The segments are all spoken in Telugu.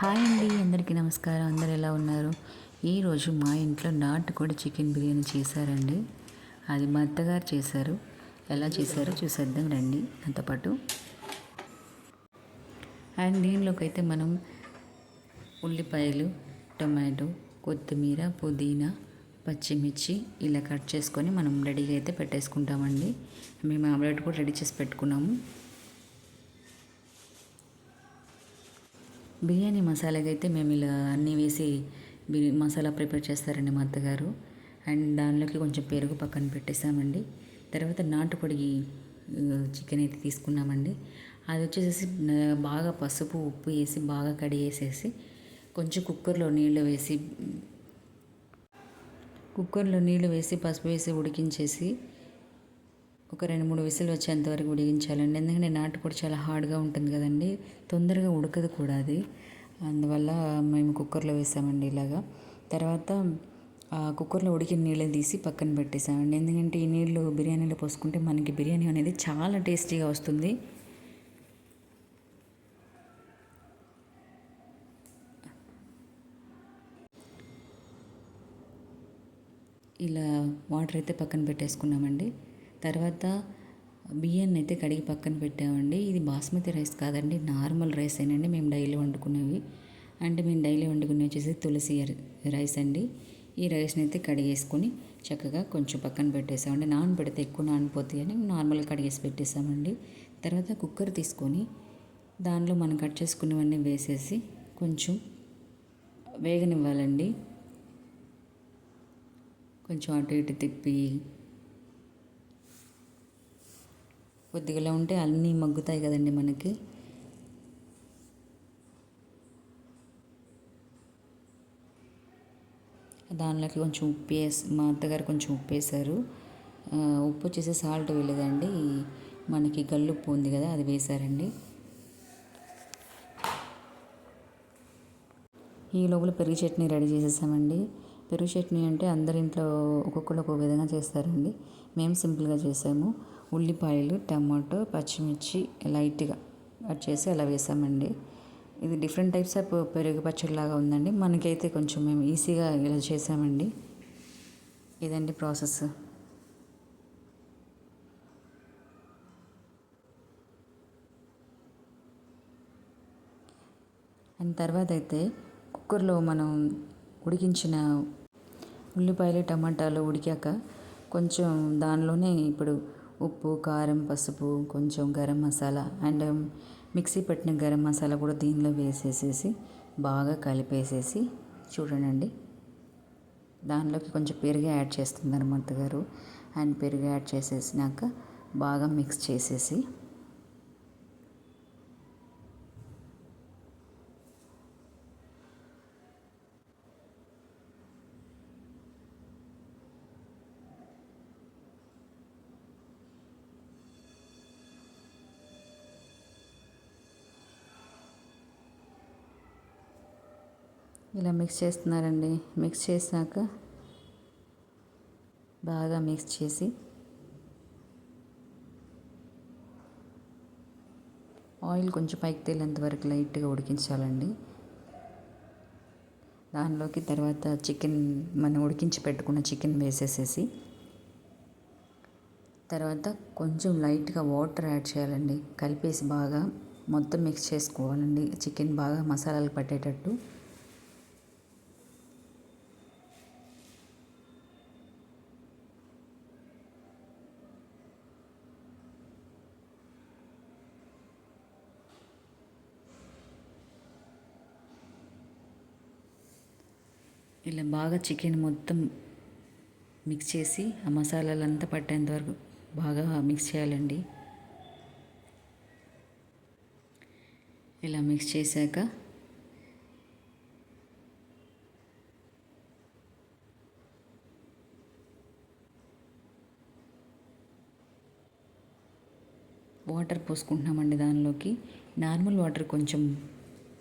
హాయ్ అండి, అందరికీ నమస్కారం. అందరు ఎలా ఉన్నారు? ఈరోజు మా ఇంట్లో నాటుకోడి చికెన్ బిర్యానీ చేశారండి. అది మా అత్తగారు చేశారు. ఎలా చేశారో చూసేద్దాం రండి నాతో పాటు. అండ్ దీనిలోకి అయితే మనం ఉల్లిపాయలు, టొమాటో, కొత్తిమీర, పుదీనా, పచ్చిమిర్చి ఇలా కట్ చేసుకొని మనం రెడీగా అయితే పెట్టేసుకుంటామండి. మేము ఆమ్లెట్ కూడా రెడీ చేసి పెట్టుకున్నాము. బిర్యానీ మసాలాకి అయితే మేము ఇలా అన్నీ వేసి మసాలా ప్రిపేర్ చేస్తారండి మా అత్తగారు. అండ్ దానిలోకి కొంచెం పెరుగు పక్కన పెట్టేసామండి. తర్వాత నాటుకోడి చికెన్ అయితే తీసుకున్నామండి. అది వచ్చేసేసి బాగా పసుపు ఉప్పు వేసి బాగా కడిగేసేసి కొంచెం కుక్కర్లో నీళ్ళు వేసి పసుపు వేసి ఉడికించేసి ఒక 2-3 విజిల్ వచ్చేంతవరకు ఉడికించాలండి. ఎందుకంటే నాటుకోడి చాలా హార్డ్గా ఉంటుంది కదండి, తొందరగా ఉడకదు కూడా అది. అందువల్ల మేము కుక్కర్లో వేసామండి ఇలాగా. తర్వాత కుక్కర్లో ఉడికిన నీళ్ళని తీసి పక్కన పెట్టేసామండి. ఎందుకంటే ఈ నీళ్ళు బిర్యానీలో పోసుకుంటే మనకి బిర్యానీ అనేది చాలా టేస్టీగా వస్తుంది. ఇలా వాటర్ అయితే పక్కన పెట్టేసుకున్నామండి. తర్వాత బియ్యాన్ని అయితే కడిగి పక్కన పెట్టామండి. ఇది బాస్మతి రైస్ కాదండి, నార్మల్ రైస్ ఏనండి మేము డైలీ వండుకునేవి. అంటే మేము డైలీ వండుకునే వచ్చేసి తులసి రైస్ అండి. ఈ రైస్ని అయితే కడిగేసుకొని చక్కగా కొంచెం పక్కన పెట్టేసామండి. నానబెడితే ఎక్కువ నానిపోతాయి అని నార్మల్గా కడిగేసి పెట్టేసామండి. తర్వాత కుక్కర్ తీసుకొని దానిలో మనం కట్ చేసుకున్నవన్నీ వేసేసి కొంచెం వేగనివ్వాలండి. కొంచెం అటు ఇటు తిప్పి కొద్దిగా ఉంటే అన్నీ మగ్గుతాయి కదండి మనకి. దానిలోకి కొంచెం ఉప్పు మా అత్తగారు కొంచెం ఉప్పు వేశారు. ఉప్పు వచ్చేసి సాల్ట్ వేయలేదండి, మనకి గల్లుప్పు ఉంది కదా అది వేశారండి. ఈ లోపల పెరుగు చట్నీ రెడీ చేసేసామండి. పెరుగు చట్నీ అంటే అందరి ఇంట్లో ఒక్కొక్కరు ఒక్కొక్క విధంగా చేస్తారండి. మేము సింపుల్గా చేసాము. ఉల్లిపాయలు, టమాటో, పచ్చిమిర్చి లైట్గా కట్ చేసి అలా వేసామండి. ఇది డిఫరెంట్ టైప్స్ ఆఫ్ పెరుగు పచ్చడిలాగా ఉందండి. మనకైతే కొంచెం మేము ఈజీగా ఇలా చేసామండి. ఇదండి ప్రాసెస్. అండ్ తర్వాత అయితే కుక్కర్లో మనం ఉడికించిన ఉల్లిపాయలు, టమాటాలు ఉడికాక కొంచెం దానిలోనే ఇప్పుడు ఉప్పు, కారం, పసుపు, కొంచెం గరం మసాలా అండ్ మిక్సీ పట్టిన గరం మసాలా కూడా దీనిలో వేసేసేసి బాగా కలిపేసేసి చూడండి. దానిలోకి కొంచెం పెరుగు యాడ్ చేస్తున్నారు మా అత్తగారు. అండ్ పెరుగు యాడ్ చేసేసినాక బాగా మిక్స్ చేసేసి ఇలా మిక్స్ చేస్తున్నారండి. మిక్స్ చేసాక బాగా మిక్స్ చేసి ఆయిల్ కొంచెం పైకి తేలేంత వరకు లైట్గా ఉడికించాలండి. దానిలోకి తర్వాత చికెన్ మనం ఉడికించి పెట్టుకున్న చికెన్ వేసేసేసి తర్వాత కొంచెం లైట్గా వాటర్ యాడ్ చేయాలండి. కలిపేసి బాగా మొత్తం మిక్స్ చేసుకోవాలండి, చికెన్ బాగా మసాలాలు పట్టేటట్టు. ఇలా బాగా చికెన్ మొత్తం మిక్స్ చేసి ఆ మసాలాలంతా పట్టేంత వరకు బాగా మిక్స్ చేయాలండి. ఇలా మిక్స్ చేశాక వాటర్ పోసుకుంటున్నామండి. దానిలోకి నార్మల్ వాటర్ కొంచెం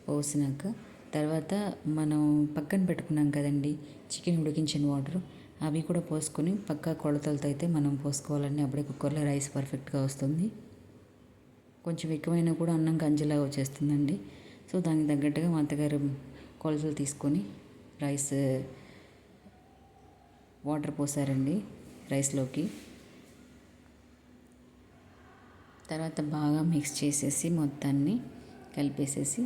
పోసినాక తర్వాత మనం పక్కన పెట్టుకున్నాం కదండి చికెన్ ఉడికించిన వాటర్, అవి కూడా పోసుకొని పక్కా కొలతలతో అయితే మనం పోసుకోవాలండి. అప్పుడే కుక్కర్లో రైస్ పర్ఫెక్ట్గా వస్తుంది. కొంచెం ఎక్కువైనా కూడా అన్నం గంజిలాగా వచ్చేస్తుందండి. సో దానికి తగ్గట్టుగా మా అత్తగారు కొలతలు తీసుకొని రైస్ వాటర్ పోసారండి రైస్లోకి. తర్వాత బాగా మిక్స్ చేసేసి మొత్తాన్ని కలిపేసేసి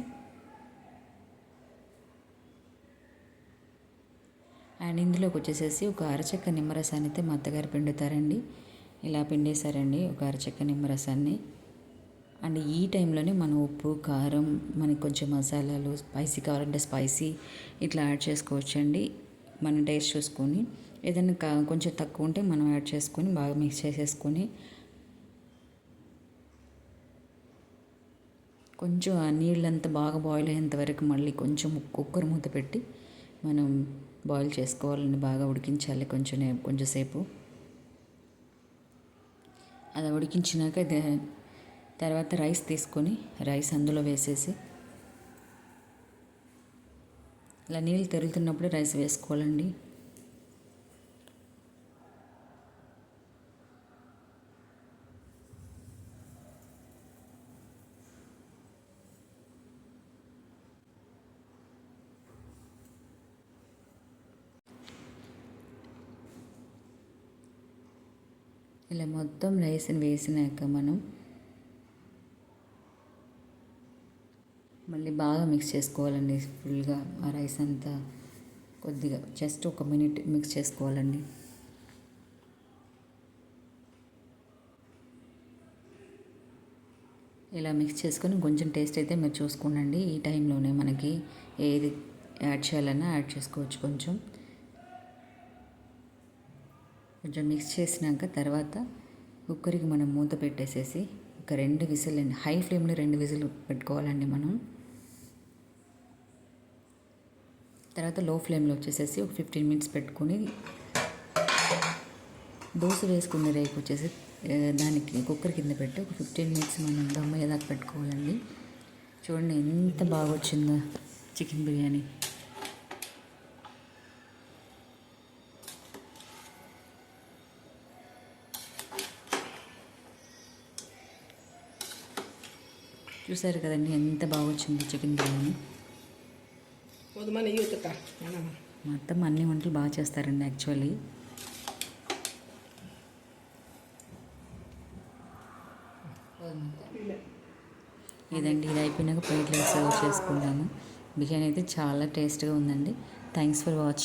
అండ్ ఇందులోకి వచ్చేసేసి ఒక అరచెక్క నిమ్మరసాన్ని అయితే మా అత్తగారు పిండుతారండి. ఇలా పిండేశారండి ఒక అరచెక్క నిమ్మరసాన్ని. అండ్ ఈ టైంలోనే మనం ఉప్పు కారం మనకి కొంచెం మసాలాలు స్పైసీ కావాలంటే స్పైసీ ఇట్లా యాడ్ చేసుకోవచ్చండి. మనం టేస్ట్ చూసుకొని ఏదైనా కొంచెం తక్కువ ఉంటే మనం యాడ్ చేసుకొని బాగా మిక్స్ చేసేసుకొని కొంచెం ఆ నీళ్ళంతా బాగా బాయిల్ అయ్యేంత వరకు మళ్ళీ కొంచెం కుక్కర్ మూత పెట్టి మనం బాయిల్ చేసుకోవాలని బాగా ఉడికించాలి కొంచెంసేపు. అది ఉడికించినాక తర్వాత రైస్ తీసుకొని రైస్ అందులో వేసేసి ఇలా నీళ్ళు తెరులుతున్నప్పుడే రైస్ వేసుకోవాలండి. ఇలా మొత్తం రైస్ని వేసినాక మనం మళ్ళీ బాగా మిక్స్ చేసుకోవాలండి. ఫుల్గా ఆ రైస్ అంతా కొద్దిగా జస్ట్ 1 మినిట్ మిక్స్ చేసుకోవాలండి. ఇలా మిక్స్ చేసుకొని కొంచెం టేస్ట్ అయితే మీరు చూసుకోండి. ఈ టైంలోనే మనకి ఏది యాడ్ చేయాలన్నా యాడ్ చేసుకోవచ్చు. కొంచెం మిక్స్ చేసినాక తర్వాత కుక్కర్కి మనం మూత పెట్టేసేసి ఒక 2 విజిల్ అండి, హై ఫ్లేమ్లో 2 విజిల్ పెట్టుకోవాలండి మనం. తర్వాత లో ఫ్లేమ్లో వచ్చేసేసి ఒక 15 మినిట్స్ పెట్టుకొని దోశ వేసుకునే రేకు వచ్చేసి దానికి కుక్కర్ కింద పెట్టి ఒక 15 మినిట్స్ మనం దమ్ అయ్యేదాకా పెట్టుకోవాలండి. చూడండి ఎంత బాగా వచ్చిందో చికెన్ బిర్యానీ. చూసారు కదండి ఎంత బాగా వచ్చిందో చికెన్ బిర్యానీ. మొత్తం అన్ని వంటలు బాగా చేస్తారండి యాక్చువల్లీ. ఇదండి, ఇది అయిపోయినాక ప్లేట్లో సర్వ్ చేసుకుంటాము. బిర్యానీ అయితే చాలా టేస్ట్గా ఉందండి. Thanks for watching.